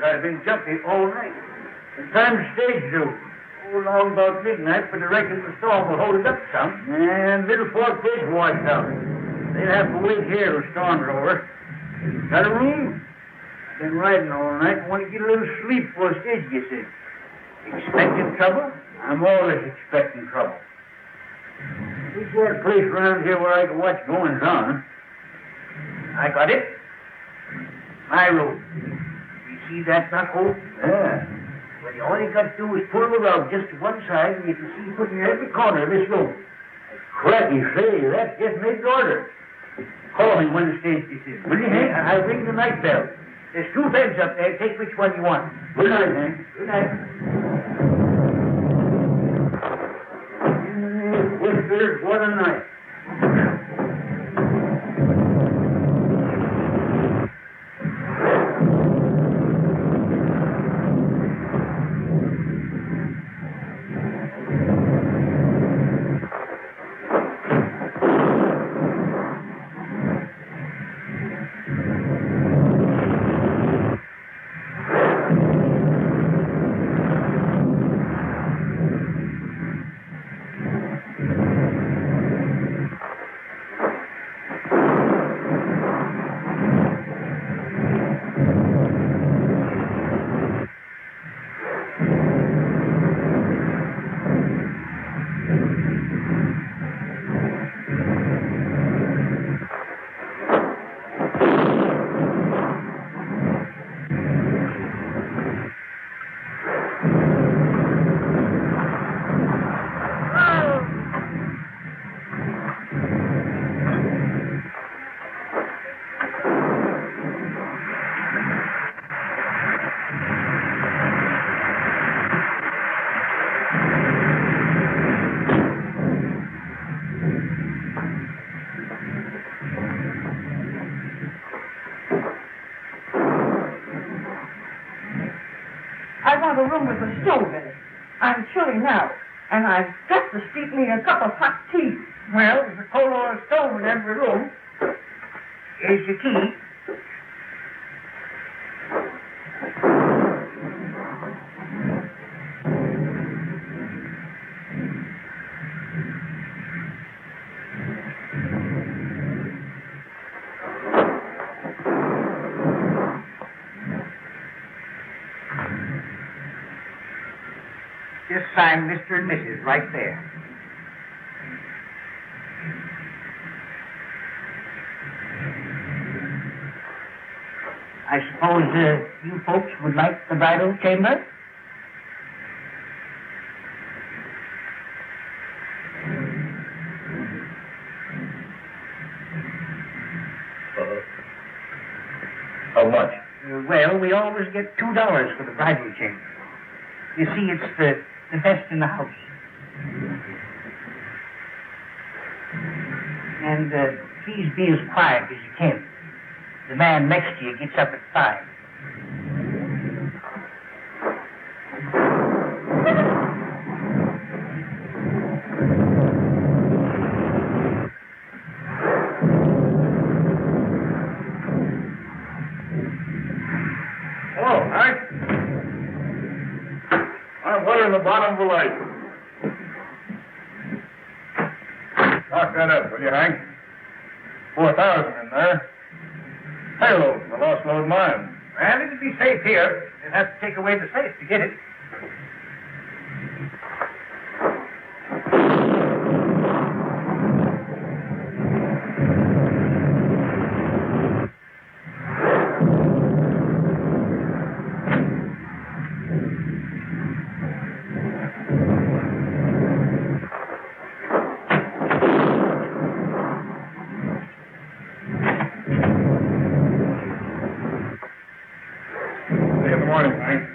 I've been jumpy all night. The time's stage due. Along about midnight, but I reckon the storm will hold it up some. And Middle Fork Bridge washed out. They'll have to wait here till the storm's over. Got a room? I've been riding all night and want to get a little sleep before the stage gets in. Expecting trouble? I'm always expecting trouble. We've got a place around here where I can watch goings on. I got it. My room. See that hole? Yeah. Well, all you got to do is pull the rug just to one side, and you can see put in every corner of this room. Cracky, say, that's just made to order. Call me when the stage gets in. Will you, Hank? I'll ring the night bell. There's 2 beds up there. Take which one you want. Good night, Hank. Good night. Whispers, what a night. A room with a stove in it. I'm chilly now, and I've got to steep me a cup of hot tea. Well, there's a coal oil stove in every room. Here's your key. Just sign Mr. and Mrs. right there. I suppose you folks would like the bridal chamber? How much? Well, we always get $2 for the bridal chamber. You see, it's the best in the house. And please be as quiet as you can. The man next to you gets up at 5. bottom of the light. Lock that up, will you, Hank? 4,000 in there. Payload, the lost load mine. Well, it'd be safe here. You'd have to take away the safe to get it. See you in the morning, Hank.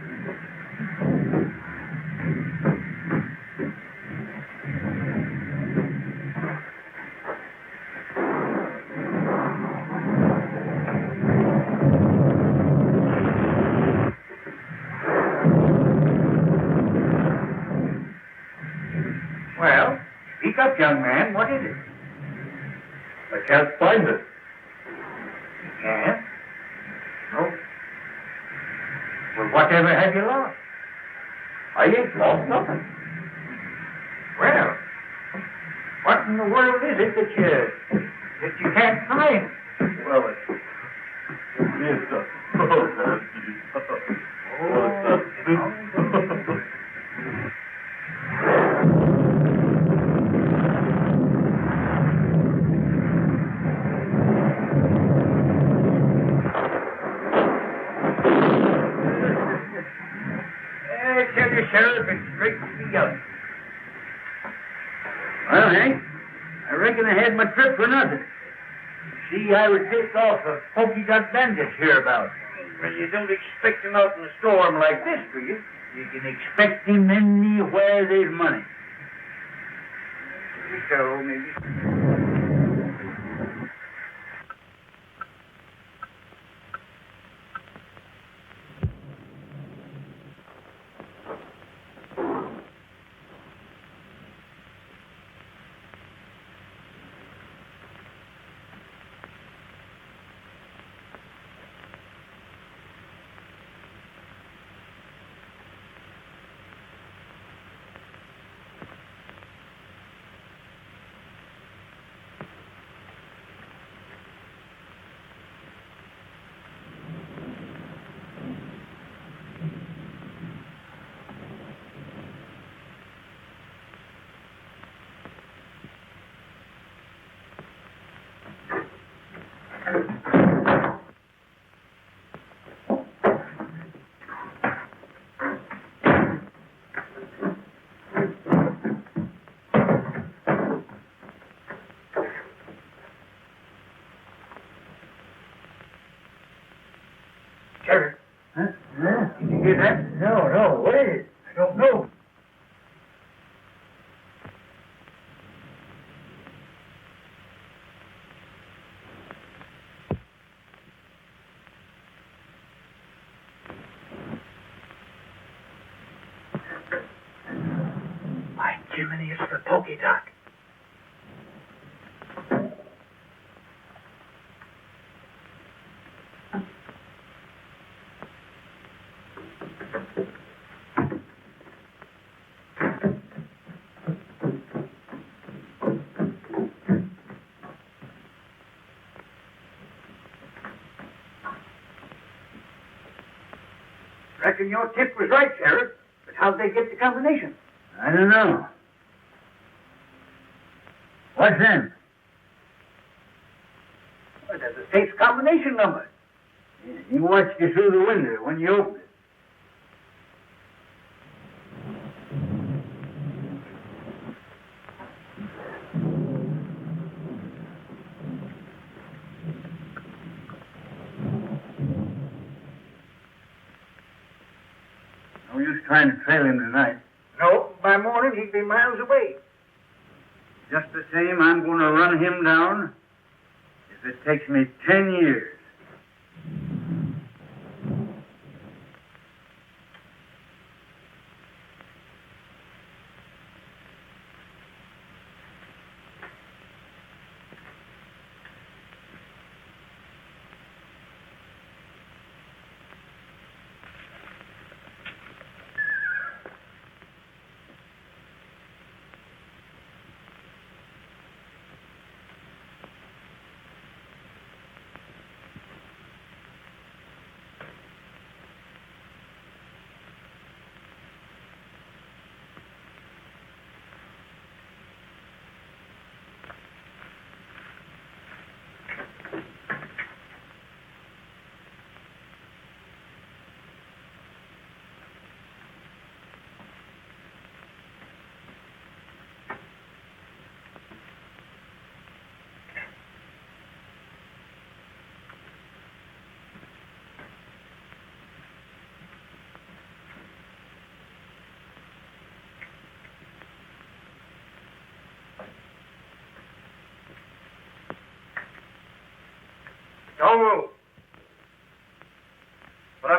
Well, speak up, young man. What is it? I can't find it. You can't? No. Well, whatever have you lost? I ain't lost nothing. Well, what in the world is it that you can't find? Well, it is a... I tell you, Sheriff, it's straight to the young. Well, Hank, I reckon I had my trip for nothing. See, I was tipped off a pokey dot bandits hereabouts. Well, you don't expect him out in a storm like this, do you? You can expect him anywhere there's money. So, maybe. Sheriff. Huh? Did you hear that? No. What is it? I don't know. By Jiminy, it's the pokey doc. Reckon your tip was right, Sheriff. But how'd they get the combination? I don't know. What's in? Well, there's a safe combination number. He watched you through the window when you opened it. No use trying to trail him tonight. No, by morning he'd be miles away. Just the same, I'm going to run him down if it takes me 10 years.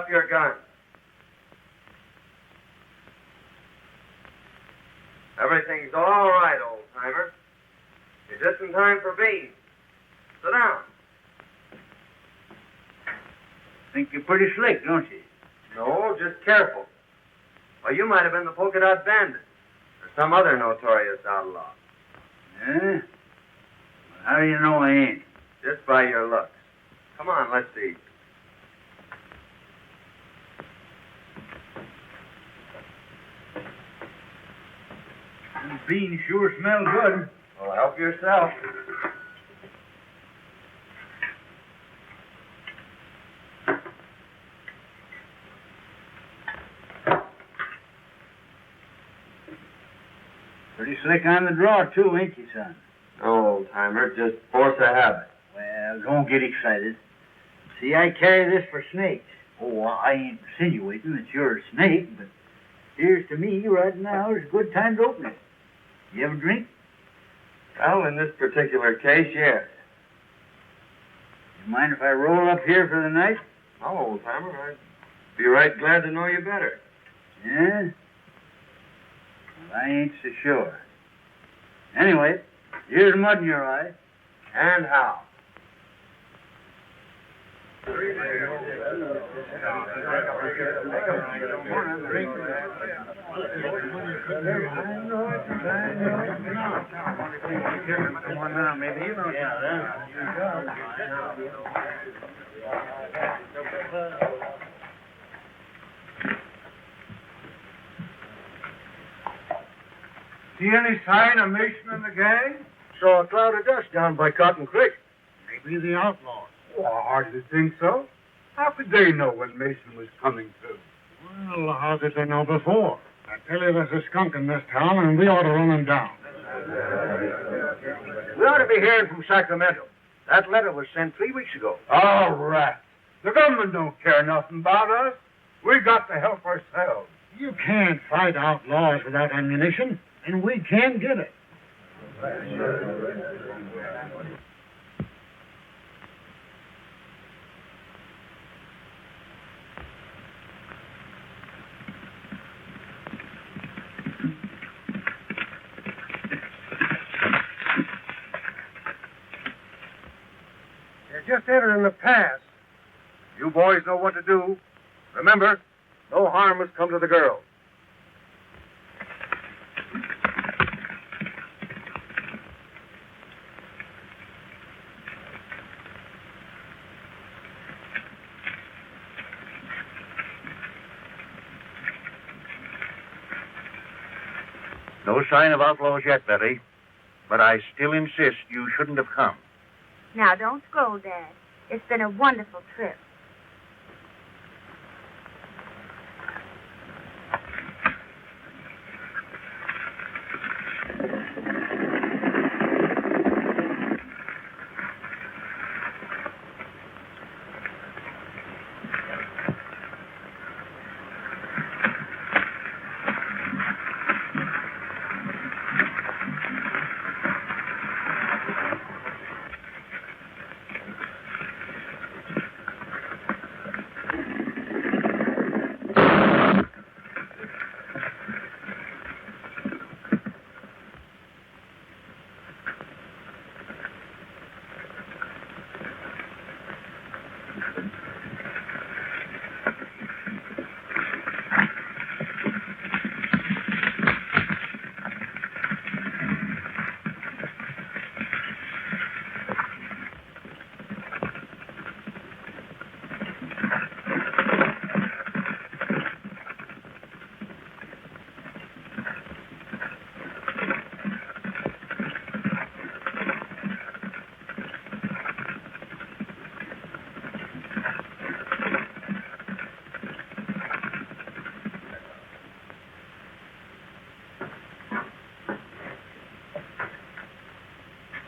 up your gun. Everything's all right, old-timer. You're just in time for beans. Sit down. Think you're pretty slick, don't you? No, just careful. Or you might have been the polka dot bandit or some other notorious outlaw. Yeah? Well, how do you know I ain't? Just by your looks. Come on, let's eat. These beans sure smell good. Well, help yourself. Pretty slick on the draw, too, ain't you, son? No, old-timer, just force of habit. Well, don't get excited. See, I carry this for snakes. Oh, I ain't insinuating that you're a snake, but here's to me right now is a good time to open it. You have a drink? Well, in this particular case, yes. You mind if I roll up here for the night? No, old-timer, I'd be right glad to know you better. Yeah? Well, I ain't so sure. Anyway, here's mud in your eye. And how? See any sign of Mason and the gang? Saw a cloud of dust down by Cotton Creek. Maybe the outlaws. Oh, I hardly think so. How could they know when Mason was coming through? Well, how did they know before? I tell you, there's a skunk in this town, and we ought to run him down. We ought to be hearing from Sacramento. That letter was sent 3 weeks ago. All right. The government don't care nothing about us. We got to help ourselves. You can't fight outlaws without ammunition, and we can get it. You're just entering the pass. You boys know what to do. Remember, no harm has come to the girl. No sign of outlaws yet, Betty. But I still insist you shouldn't have come. Now, don't scold, Dad. It's been a wonderful trip.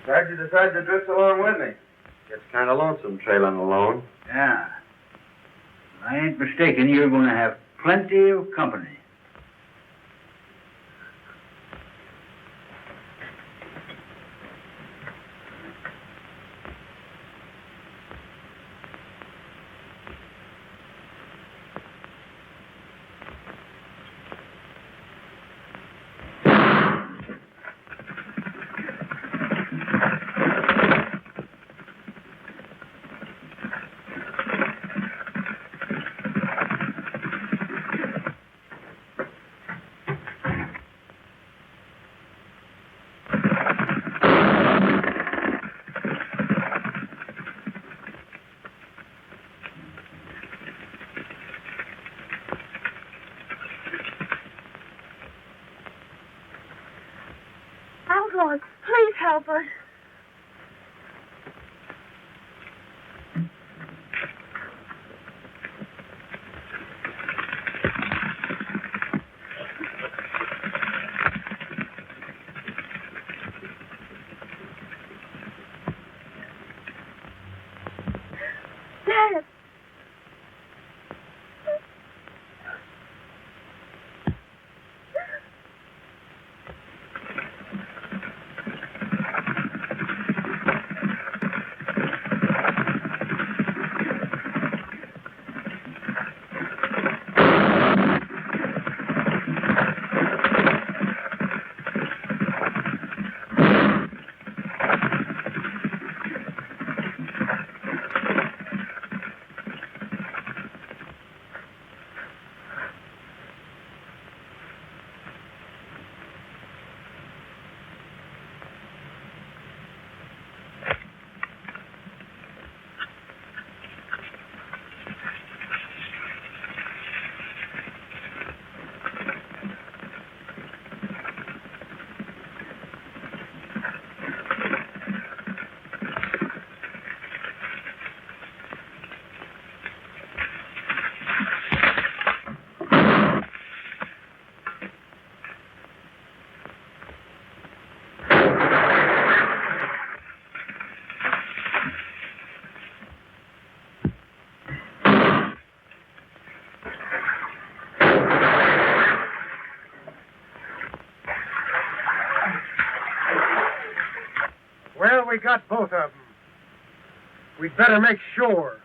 Glad you decided to drift along with me. Gets kind of lonesome trailing alone. Yeah. If I ain't mistaken, you're going to have plenty of company. we got both of them. We'd better make sure.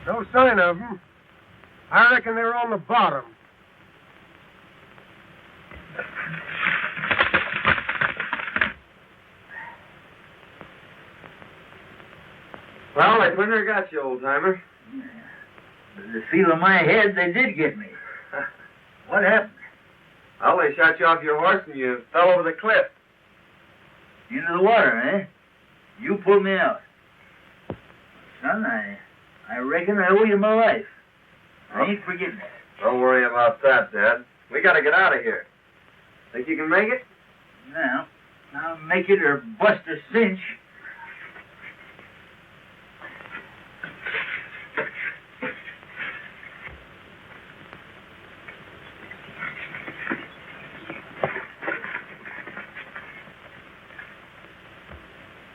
No sign of them. I reckon they're on the bottom. Well, I couldn't have got you, old-timer. The feel of my head, they did get me. What happened? Well, they shot you off your horse and you fell over the cliff. Into the water, eh? You pulled me out. Son, I reckon I owe you my life. I ain't forgetting it. Don't worry about that, Dad. We gotta get out of here. Think you can make it? Now, I'll make it or bust a cinch.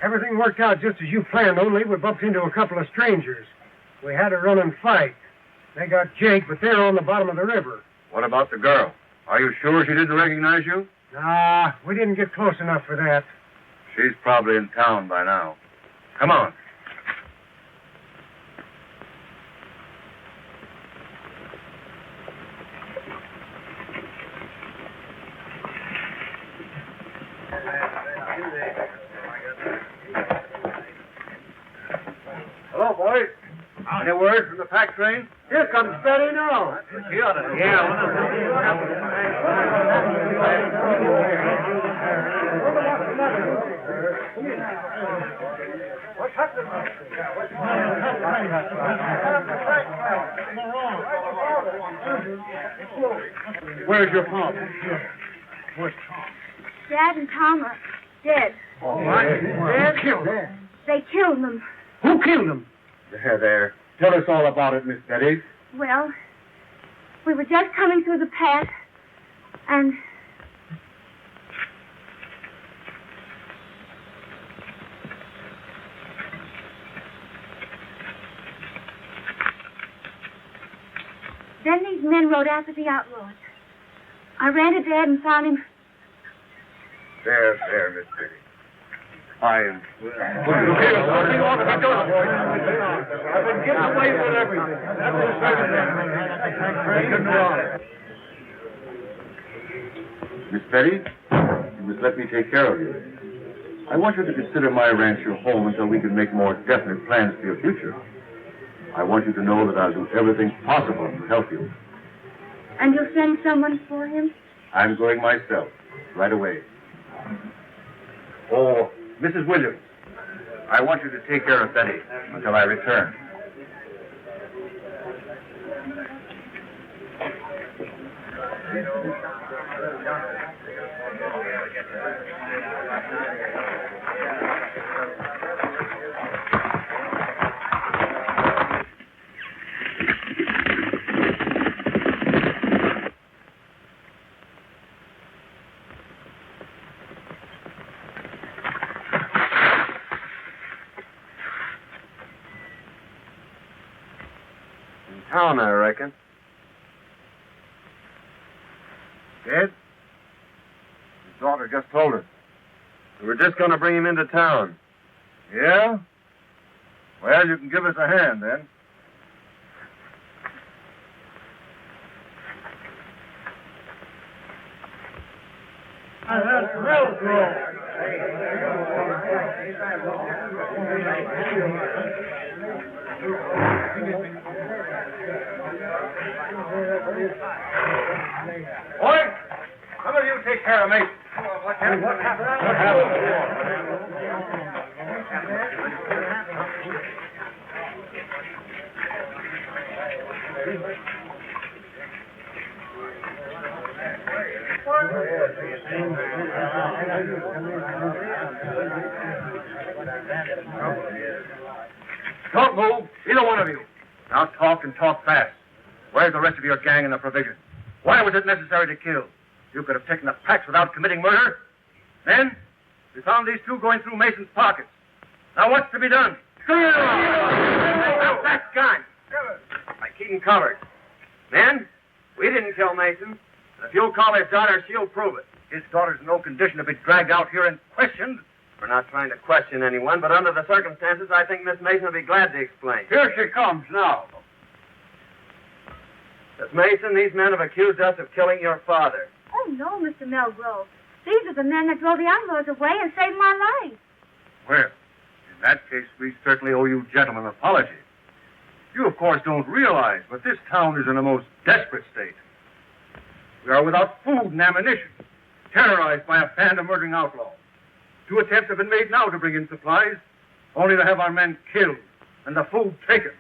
Everything worked out just as you planned, only we bumped into a couple of strangers. We had a running fight. They got Jake, but they're on the bottom of the river. What about the girl? Are you sure she didn't recognize you? Nah, we didn't get close enough for that. She's probably in town by now. Come on. Hello, boys. Any word from the pack train? Here comes Betty now. What's happening? Where's your father? Dad and Tom are dead. Dad killed him. They killed them. Who killed him? There. Tell us all about it, Miss Betty. Well, we were just coming through the pass, and then these men rode after the outlaws. I ran to Dad and found him. There, Miss Betty. I am. I've been getting away with everything. Miss Betty, you must let me take care of you. I want you to consider my ranch your home until we can make more definite plans for your future. I want you to know that I'll do everything possible to help you. And you'll send someone for him? I'm going myself, right away. Oh, Mrs. Williams, I want you to take care of Betty until I return. Town, I reckon. Dead? His daughter just told us. We were just going to bring him into town. Yeah? Well, you can give us a hand, then. That's Malgrove. Boy, some of you take care of me. What happened? Don't move, either one of you. Now talk and talk fast. Where's the rest of your gang and the provisions? Why was it necessary to kill? You could have taken the packs without committing murder. Then, we found these two going through Mason's pockets. Now what's to be done? Now that gun. I keep him covered. Men, we didn't kill Mason. And if you'll call his daughter, she'll prove it. His daughter's in no condition to be dragged out here and questioned. We're not trying to question anyone, but under the circumstances, I think Miss Mason will be glad to explain. Here she comes now. Miss Mason, these men have accused us of killing your father. Oh, no, Mr. Malgrove. These are the men that drove the outlaws away and saved my life. Well, in that case, we certainly owe you gentlemen an apology. You, of course, don't realize, but this town is in a most desperate state. We are without food and ammunition, terrorized by a band of murdering outlaws. 2 attempts have been made now to bring in supplies, only to have our men killed and the food taken.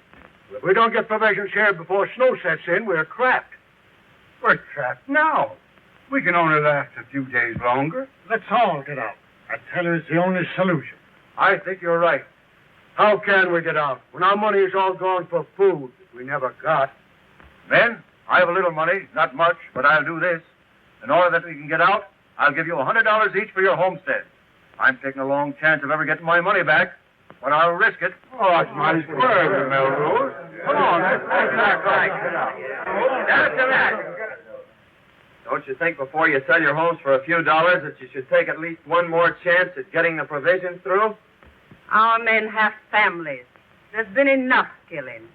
If we don't get provisions here before snow sets in, we're trapped. We're trapped now. We can only last a few days longer. Let's all get out. I tell you, it's the only solution. I think you're right. How can we get out when our money is all gone for food we never got? Men, I have a little money, not much, but I'll do this. In order that we can get out, I'll give you $100 each for your homestead. I'm taking a long chance of ever getting my money back, but I'll risk it. Oh, that's mighty square, Melrose. Come on, that's right. That's that. Don't you think before you sell your homes for a few dollars that you should take at least one more chance at getting the provisions through? Our men have families. There's been enough killing.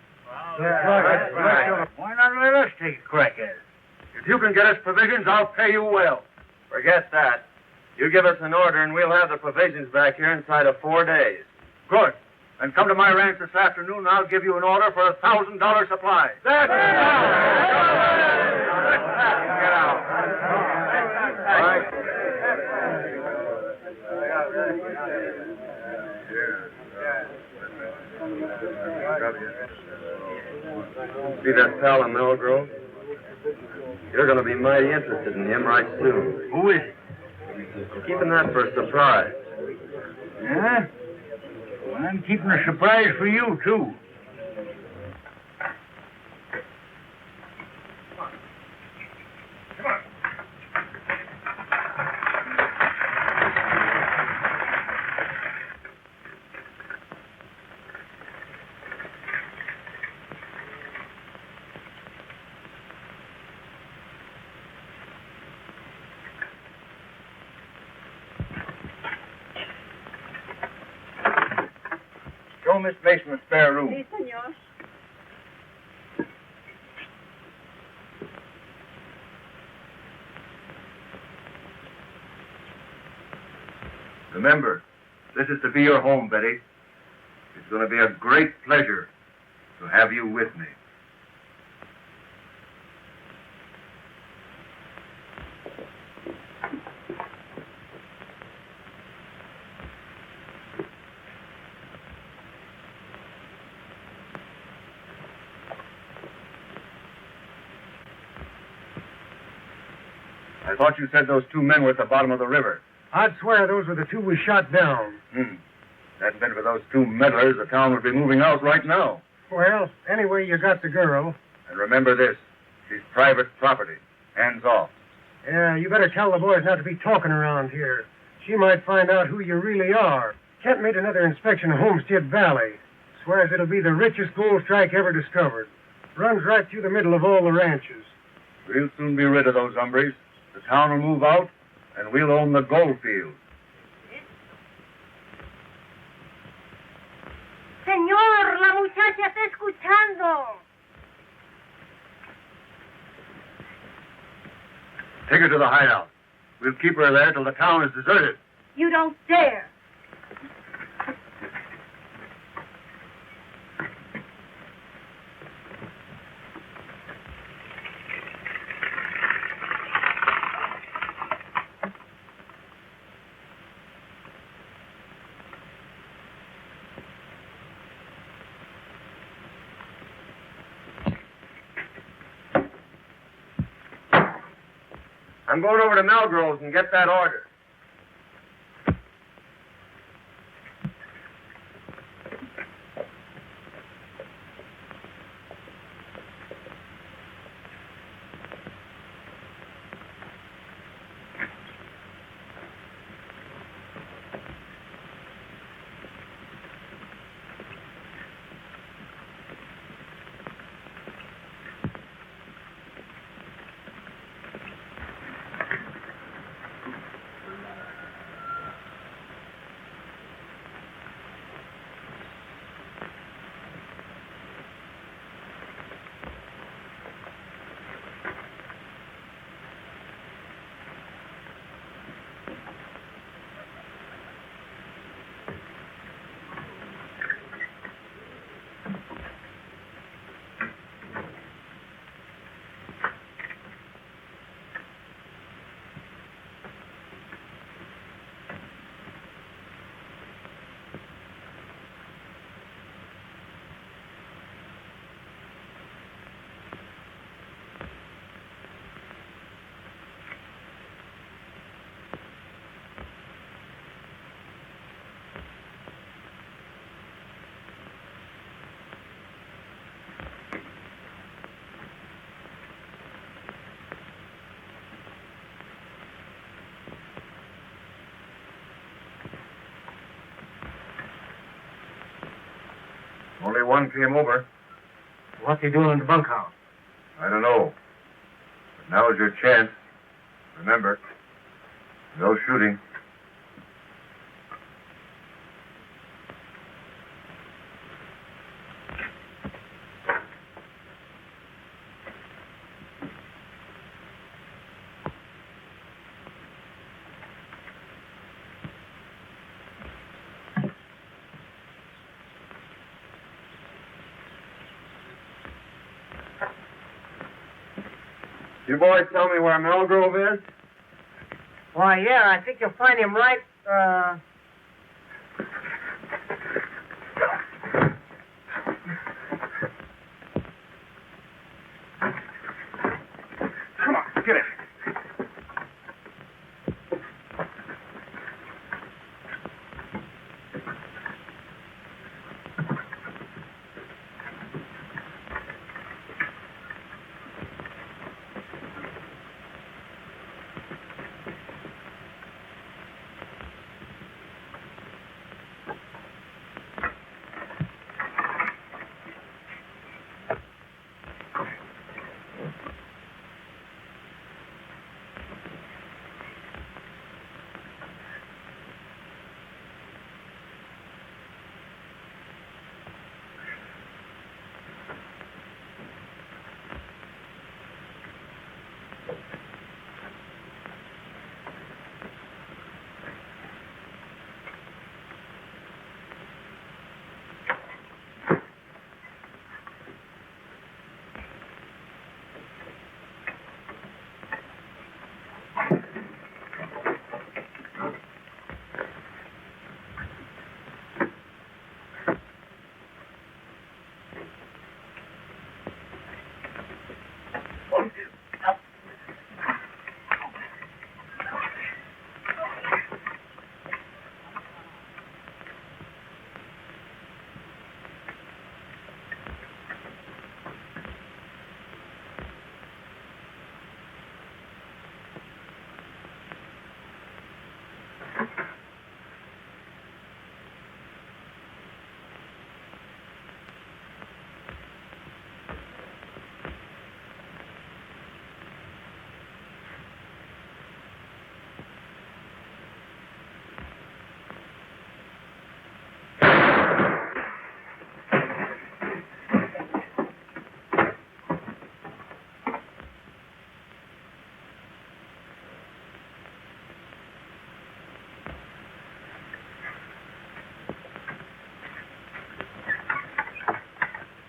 Right. Why not let us take a crack at it? If you can get us provisions, I'll pay you well. Forget that. You give us an order and we'll have the provisions back here inside of 4 days. Good. Then come to my ranch this afternoon and I'll give you an order for $1,000 supply. That's it. Get out. All right. See that pal in Malgrove? You're going to be mighty interested in him right soon. Who is it? Keeping that for a surprise. Yeah? Well, I'm keeping a surprise for you, too. Show Miss Mason a spare room. Si, senor. Remember, this is to be your home, Betty. It's going to be a great pleasure to have you with me. I thought you said those 2 men were at the bottom of the river. I'd swear those were the 2 we shot down. Hadn't been for those 2 meddlers, the town would be moving out right now. Well, anyway, you got the girl. And remember this, she's private property. Hands off. Yeah, you better tell the boys not to be talking around here. She might find out who you really are. Kent made another inspection of Homestead Valley. Swears it'll be the richest gold strike ever discovered. Runs right through the middle of all the ranches. We'll soon be rid of those hombres. The town will move out, and we'll own the gold field. Señor, la muchacha está escuchando. Take her to the hideout. We'll keep her there till the town is deserted. You don't dare. I'm going over to Malgrove's and get that order. Only one came over. What's he doing in the bunkhouse? I don't know. But now's your chance. Remember, no shooting. You boys tell me where Malgrove is? Why, yeah, I think you'll find him right, Come on, get it.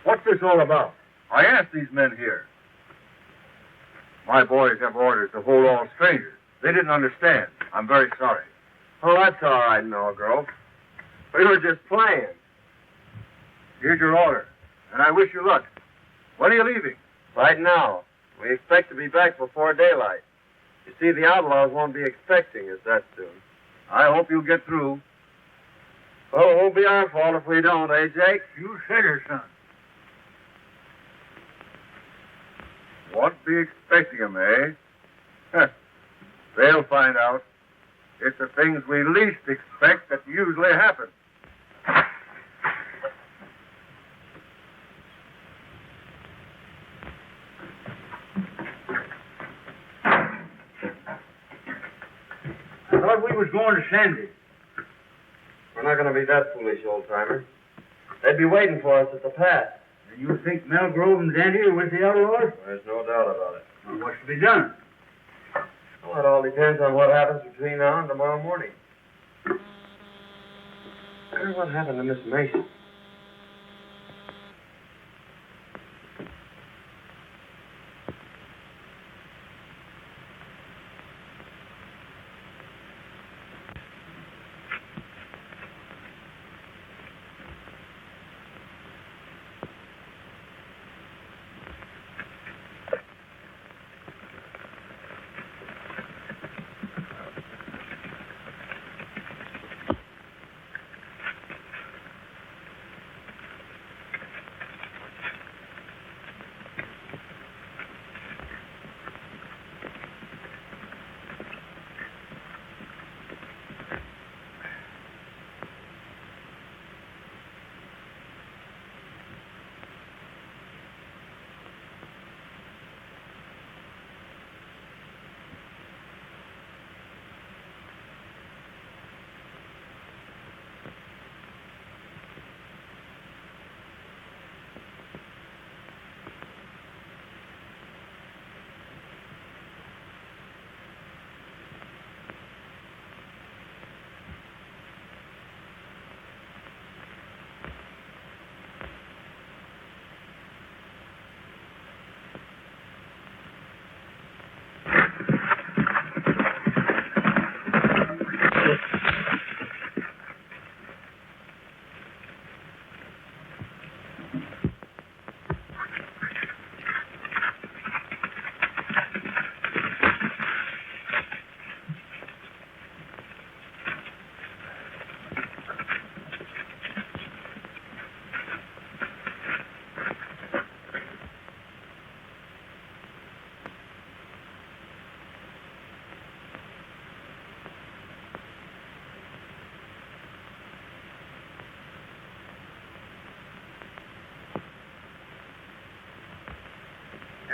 What's this all about? I asked these men here. My boys have orders to hold all strangers. They didn't understand. I'm very sorry. Oh, that's all right, Malgrove. We were just playing. Here's your order, and I wish you luck. When are you leaving? Right now. We expect to be back before daylight. You see, the outlaws won't be expecting us that soon. I hope you'll get through. Well, it won't be our fault if we don't, eh, Jake? You said it, son. Won't be expecting 'em, eh? Huh. They'll find out. It's the things we least expect that usually happen. I thought we was going to Sandy. We're not going to be that foolish, old-timer. They'd be waiting for us at the pass. And you think Malgrove and Dandy are with the outlaws? There's no doubt about it. Well, what's to be done? Well, it all depends on what happens between now and tomorrow morning. I wonder what happened to Miss Mason.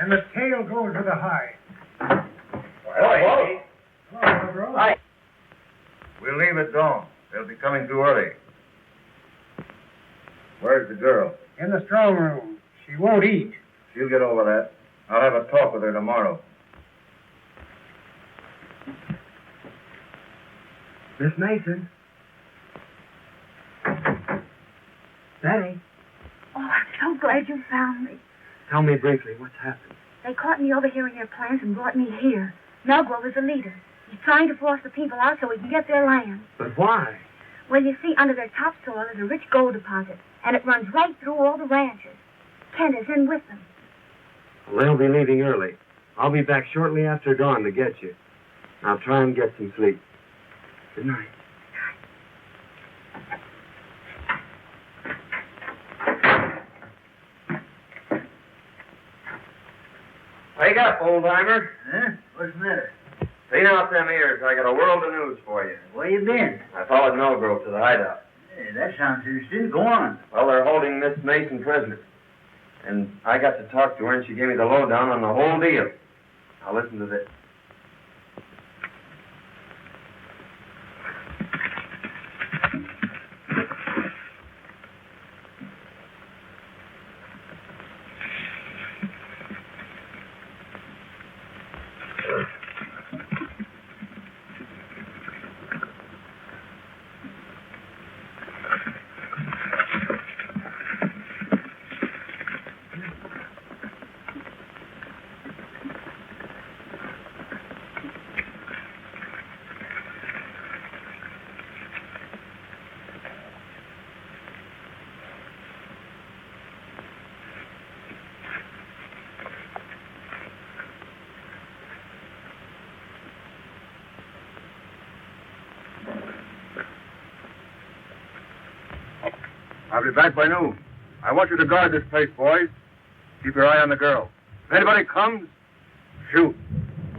And the tail goes with the hide. Well, Hello, Malgrove. Hi. we'll leave at dawn. They'll be coming too early. Where's the girl? In the strong room. She won't eat. She'll get over that. I'll have a talk with her tomorrow. Miss Mason. Betty. Oh, I'm so glad you found me. Tell me briefly what's happened. They caught me overhearing their plans and brought me here. Malgrove is the leader. He's trying to force the people out so he can get their land. But why? Well, you see, under their topsoil is a rich gold deposit, and it runs right through all the ranches. Kent is in with them. Well, they'll be leaving early. I'll be back shortly after dawn to get you. Now try and get some sleep. Good night. Wake up, old-timer. Huh? What's the matter? Clean out them ears. I got a world of news for you. Where you been? I followed Malgrove to the hideout. Hey, that sounds interesting. Go on. Well, they're holding Miss Mason prisoner. And I got to talk to her, and she gave me the lowdown on the whole deal. Now listen to this. I'll be back by noon. I want you to guard this place, boys. Keep your eye on the girl. If anybody comes, shoot.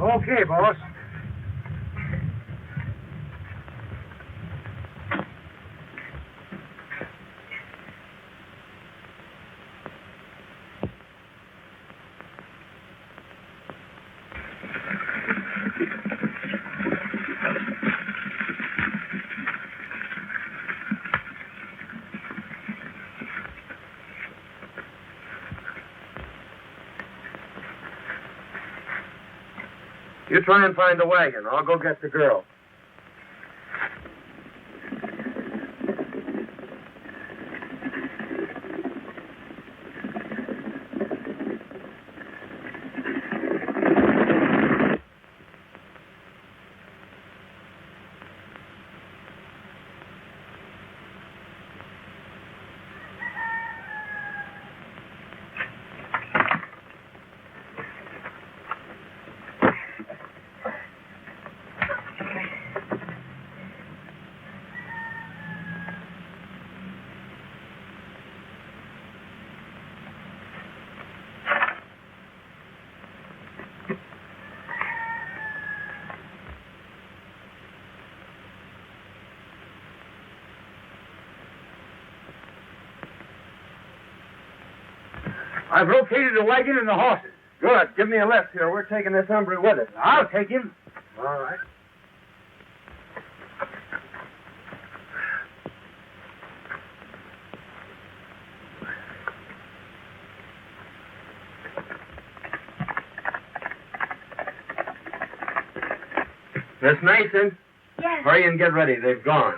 Okay, boss. You try and find the wagon. I'll go get the girl. I've located the wagon and the horses. Good. Give me a lift here. We're taking this hombre with us. I'll take him. All right. Miss Mason, Yes. hurry and get ready. They've gone.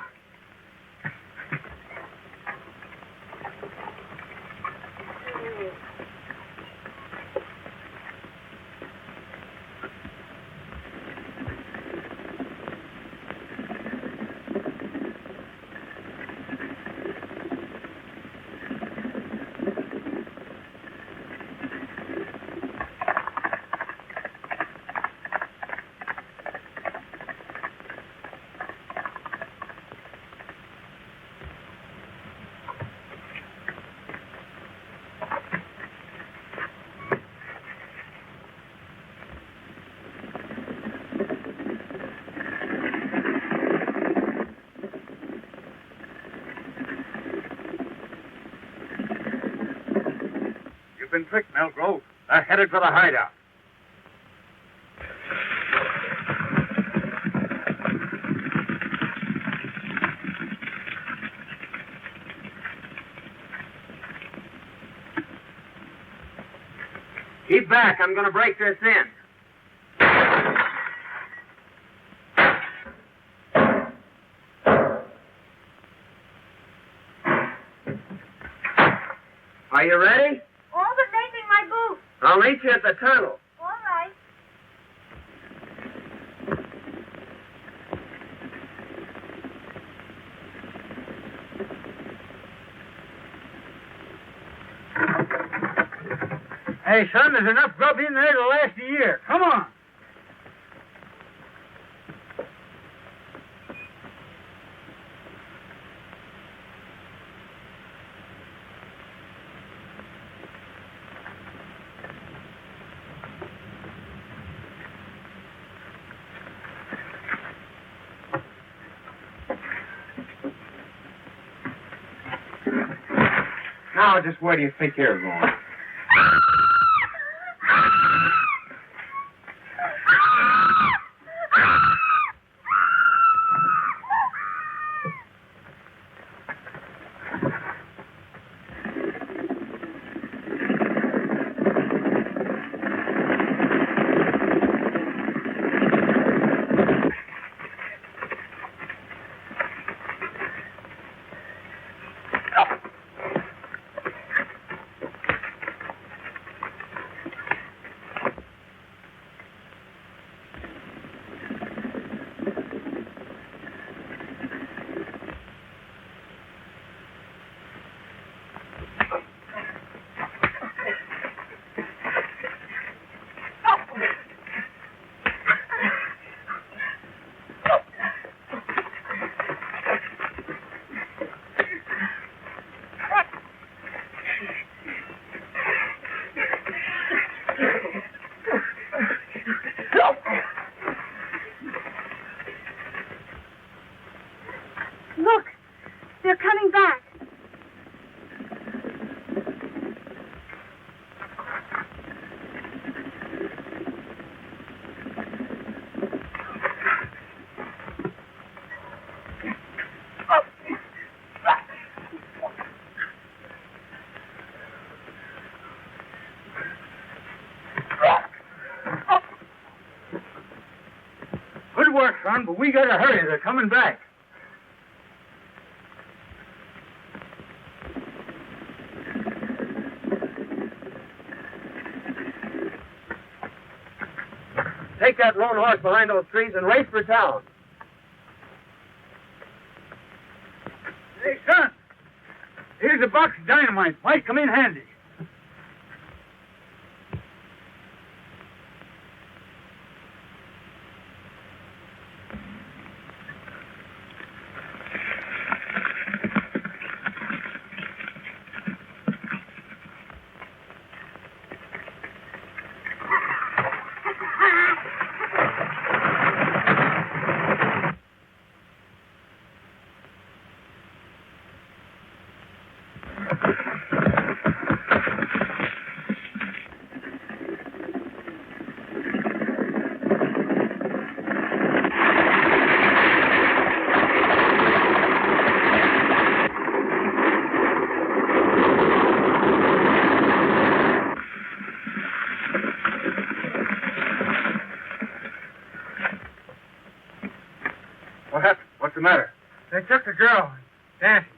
You've been tricked, Malgrove. They're headed for the hideout. Keep back. I'm going to break this in. Are you ready? All but making my boots. I'll meet you at the tunnel. All right. Hey, son, there's enough grub in there to last a year. Come on. Now, just where do you think you're going? Look, they're coming back. Good work, son, but we gotta hurry. They're coming back. Take that lone horse behind those trees and race for town. Hey, son, here's a box of dynamite. Might come in handy. What happened? What's the matter? They took the girl. Dancing.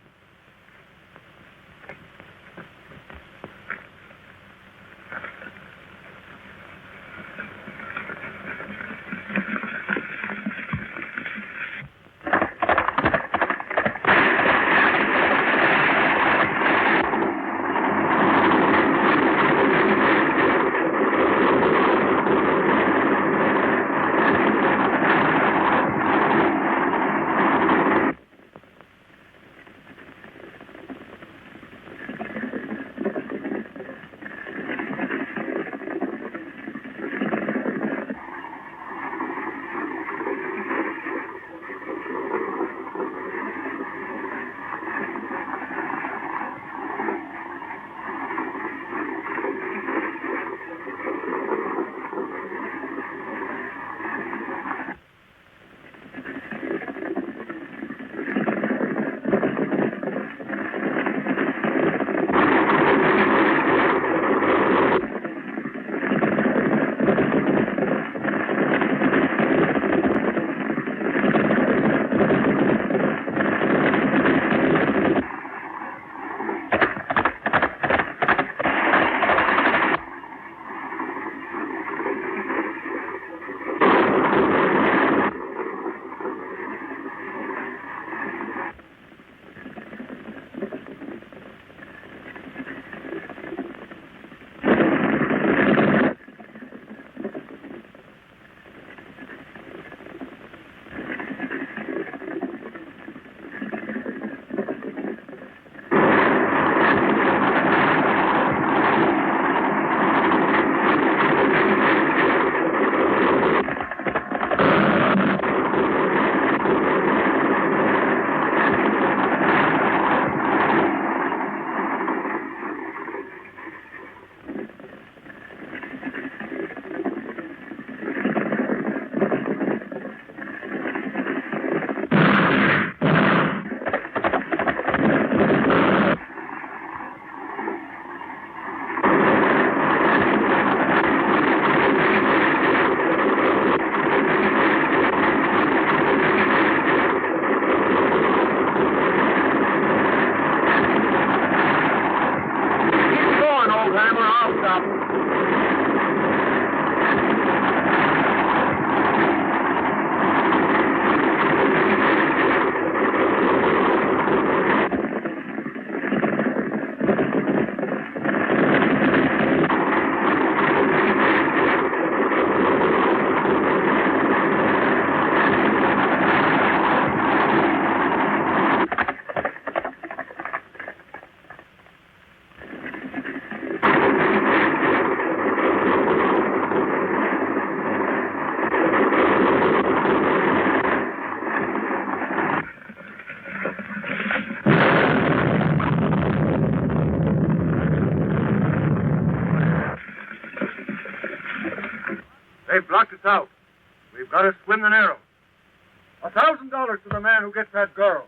They've blocked us out. We've got to swim the narrow. $1,000 to the man who gets that girl.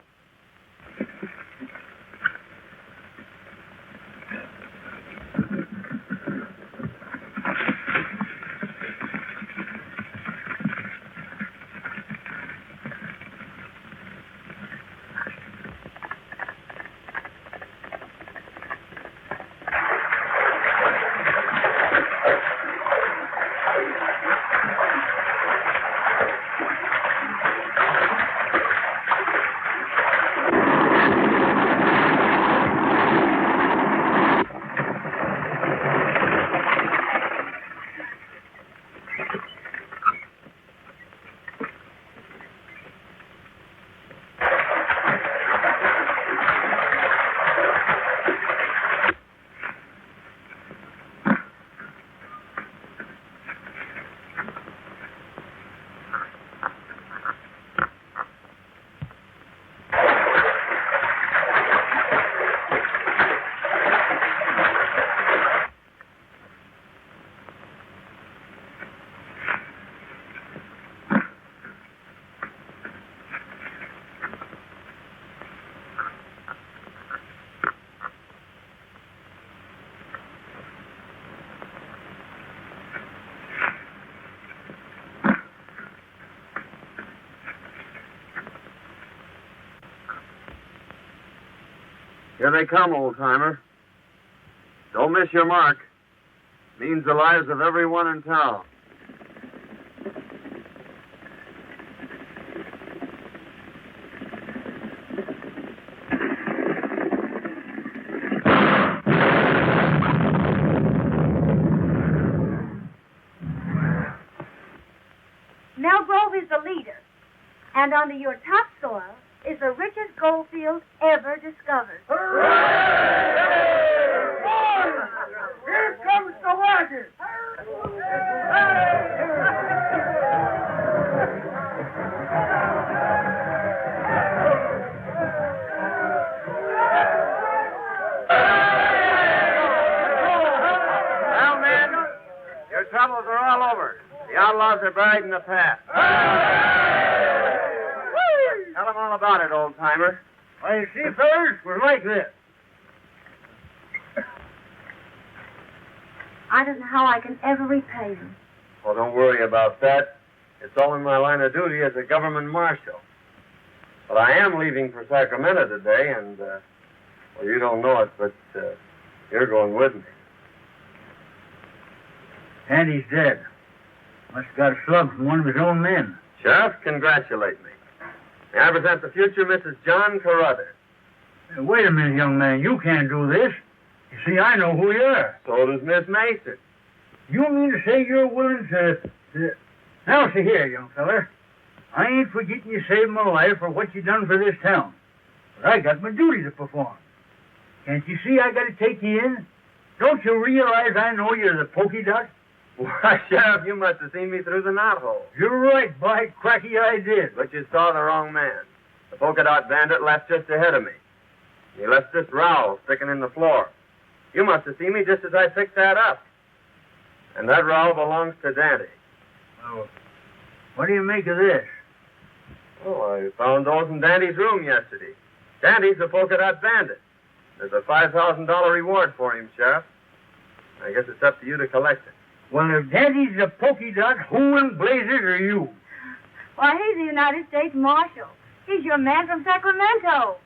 Here they come, old-timer. Don't miss your mark. Means the lives of everyone in town. Malgrove is the leader, and under your topsoil is the richest gold field ever discovered. Here comes the wagon! Well, men, your troubles are all over. The outlaws are buried in the past. Tell them all about it, old-timer. Well, you see, fellas, we're like this. I don't know how I can ever repay them. Oh, don't worry about that. It's all in my line of duty as a government marshal. But I am leaving for Sacramento today, and, well, you don't know it, but you're going with me. Andy's dead. Must have got a slug from one of his own men. Sheriff, congratulate me. May I present the future Mrs. John Carruthers. Hey, wait a minute, young man. You can't do this. You see, I know who you are. So does Miss Mason. You mean to say you're willing to... Now, see here, young feller. I ain't forgetting you saved my life for what you done for this town. But I got my duty to perform. Can't you see I got to take you in? Don't you realize I know you're the pokey duck? Why, Sheriff, you must have seen me through the knothole. You're right, by cracky, I did. But you saw the wrong man. The polka dot bandit left just ahead of me. He left this rowel sticking in the floor. You must have seen me just as I fixed that up. And that rowel belongs to Dante. Oh, what do you make of this? Oh, I found those in Dante's room yesterday. Dante's the polka dot bandit. There's a $5,000 reward for him, Sheriff. I guess it's up to you to collect it. Well, if Daddy's a pokey dot, who in blazes are you? Why, he's the United States Marshal. He's your man from Sacramento.